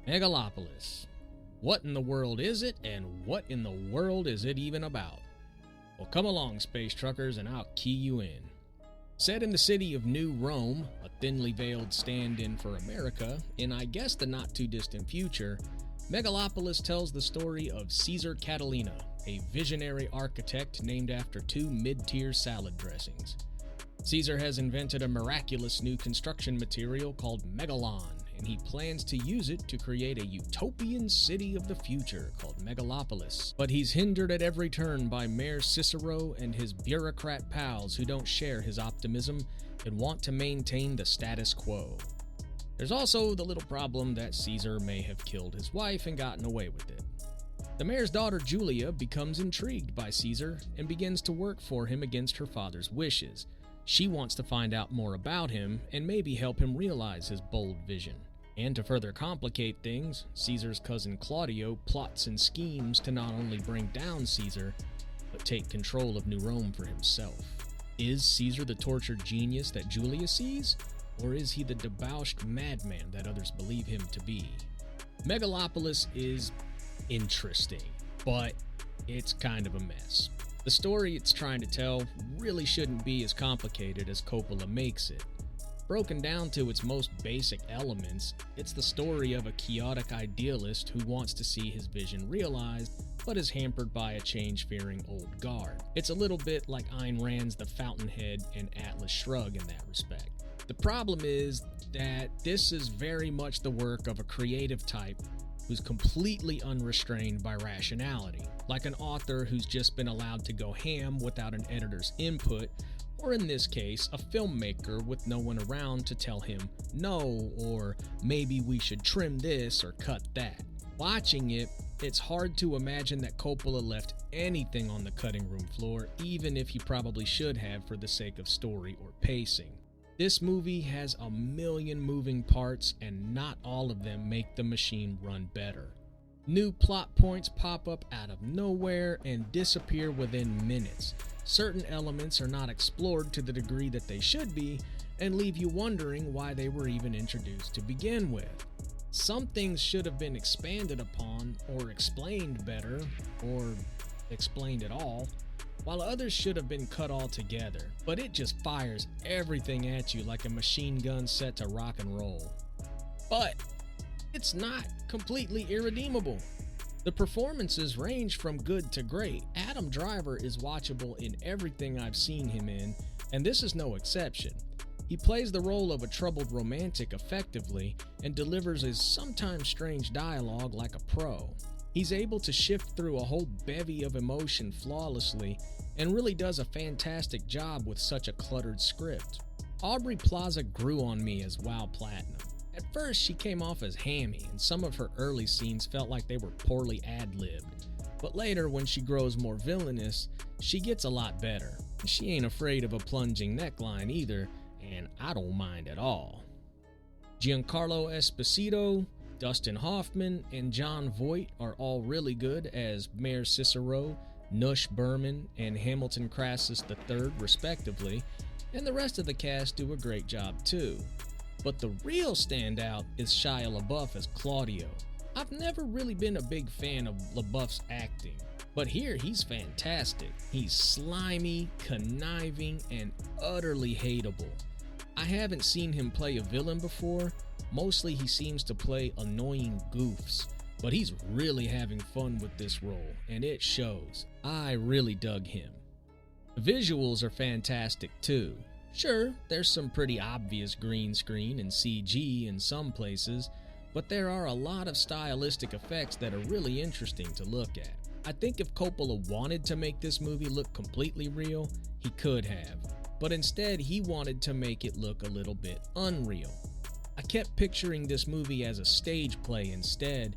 Megalopolis. What in the world is it, and what in the world is it even about? Well, come along, space truckers, and I'll key you in. Set in the city of New Rome, a thinly veiled stand-in for America, in I guess the not-too-distant future, Megalopolis tells the story of Caesar Catalina, a visionary architect named after two mid-tier salad dressings. Caesar has invented a miraculous new construction material called megalon, and he plans to use it to create a utopian city of the future called Megalopolis. But he's hindered at every turn by Mayor Cicero and his bureaucrat pals who don't share his optimism and want to maintain the status quo. There's also the little problem that Caesar may have killed his wife and gotten away with it. The mayor's daughter Julia becomes intrigued by Caesar and begins to work for him against her father's wishes. She wants to find out more about him and maybe help him realize his bold vision. And to further complicate things, Caesar's cousin Claudio plots and schemes to not only bring down Caesar, but take control of New Rome for himself. Is Caesar the tortured genius that Julia sees? Or is he the debauched madman that others believe him to be? Megalopolis is interesting, but it's kind of a mess. The story it's trying to tell really shouldn't be as complicated as Coppola makes it. Broken down to its most basic elements, it's the story of a chaotic idealist who wants to see his vision realized, but is hampered by a change-fearing old guard. It's a little bit like Ayn Rand's The Fountainhead and Atlas Shrugged in that respect. The problem is that this is very much the work of a creative type who's completely unrestrained by rationality, like an author who's just been allowed to go ham without an editor's input, or in this case, a filmmaker with no one around to tell him no, or maybe we should trim this or cut that. Watching it, it's hard to imagine that Coppola left anything on the cutting room floor, even if he probably should have for the sake of story or pacing. This movie has a million moving parts, and not all of them make the machine run better. New plot points pop up out of nowhere and disappear within minutes. Certain elements are not explored to the degree that they should be, and leave you wondering why they were even introduced to begin with. Some things should have been expanded upon, or explained better, or explained at all, while others should have been cut altogether, but it just fires everything at you like a machine gun set to rock and roll. But it's not completely irredeemable. The performances range from good to great. Adam Driver is watchable in everything I've seen him in, and this is no exception. He plays the role of a troubled romantic effectively and delivers his sometimes strange dialogue like a pro. He's able to shift through a whole bevy of emotion flawlessly and really does a fantastic job with such a cluttered script. Aubrey Plaza grew on me as Wow Platinum. At first, she came off as hammy, and some of her early scenes felt like they were poorly ad-libbed. But later, when she grows more villainous, she gets a lot better. She ain't afraid of a plunging neckline either, and I don't mind at all. Giancarlo Esposito, Dustin Hoffman, and Jon Voight are all really good as Mayor Cicero, Nush Berman, and Hamilton Crassus III, respectively, and the rest of the cast do a great job too. But the real standout is Shia LaBeouf as Claudio. I've never really been a big fan of LaBeouf's acting, but here he's fantastic. He's slimy, conniving, and utterly hateable. I haven't seen him play a villain before. Mostly he seems to play annoying goofs, but he's really having fun with this role, and it shows. I really dug him. The visuals are fantastic too. Sure, there's some pretty obvious green screen and CG in some places, but there are a lot of stylistic effects that are really interesting to look at. I think if Coppola wanted to make this movie look completely real, he could have, but instead he wanted to make it look a little bit unreal. I kept picturing this movie as a stage play instead,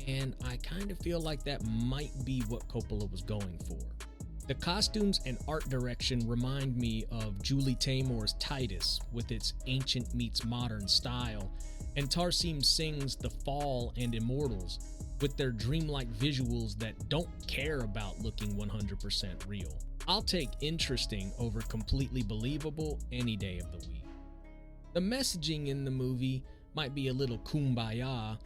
and I kind of feel like that might be what Coppola was going for. The costumes and art direction remind me of Julie Taymor's Titus with its ancient meets modern style, and Tarsim Singh's The Fall and Immortals with their dreamlike visuals that don't care about looking 100% real. I'll take interesting over completely believable any day of the week. The messaging in the movie might be a little kumbaya,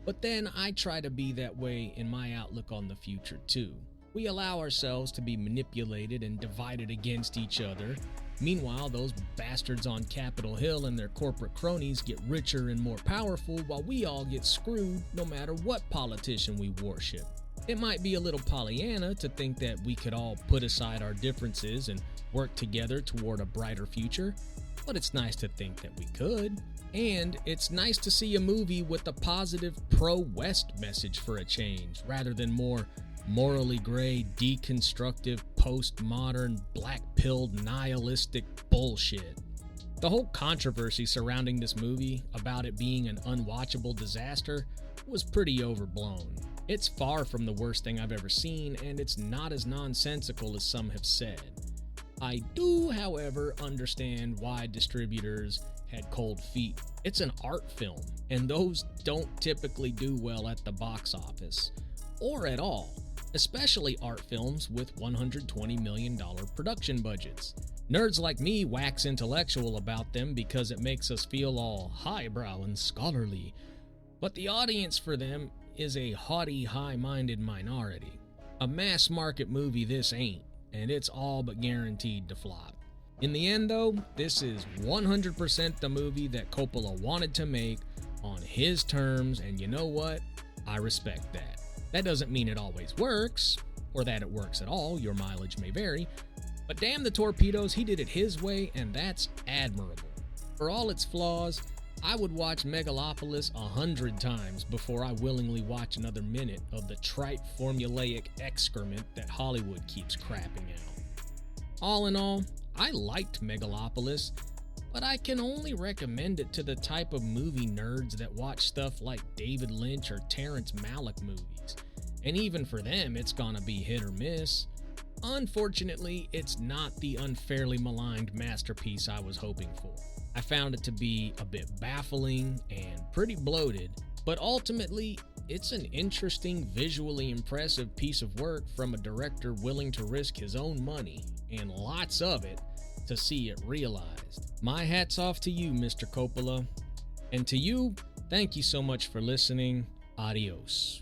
But then I try to be that way in my outlook on the future too. We allow ourselves to be manipulated and divided against each other. Meanwhile, those bastards on Capitol Hill and their corporate cronies get richer and more powerful while we all get screwed no matter what politician we worship. It might be a little Pollyanna to think that we could all put aside our differences and work together toward a brighter future, but it's nice to think that we could. And it's nice to see a movie with a positive pro-West message for a change, rather than more morally gray, deconstructive, postmodern, black-pilled, nihilistic bullshit. The whole controversy surrounding this movie about it being an unwatchable disaster was pretty overblown. It's far from the worst thing I've ever seen, and it's not as nonsensical as some have said. I do, however, understand why distributors had cold feet. It's an art film, and those don't typically do well at the box office, or at all, especially art films with $120 million production budgets. Nerds like me wax intellectual about them because it makes us feel all highbrow and scholarly, but the audience for them is a haughty, high-minded minority. A mass-market movie this ain't, and it's all but guaranteed to flop. In the end, though, this is 100% the movie that Coppola wanted to make on his terms, and you know what? I respect that. That doesn't mean it always works, or that it works at all. Your mileage may vary, but damn the torpedoes, he did it his way, and that's admirable. For all its flaws, I would watch Megalopolis 100 times before I willingly watch another minute of the trite formulaic excrement that Hollywood keeps crapping out. All in all, I liked Megalopolis, but I can only recommend it to the type of movie nerds that watch stuff like David Lynch or Terrence Malick movies, and even for them it's gonna be hit or miss. Unfortunately, it's not the unfairly maligned masterpiece I was hoping for. I found it to be a bit baffling and pretty bloated, but ultimately, it's an interesting, visually impressive piece of work from a director willing to risk his own money, and lots of it, to see it realized. My hat's off to you, Mr. Coppola. And to you, thank you so much for listening. Adios.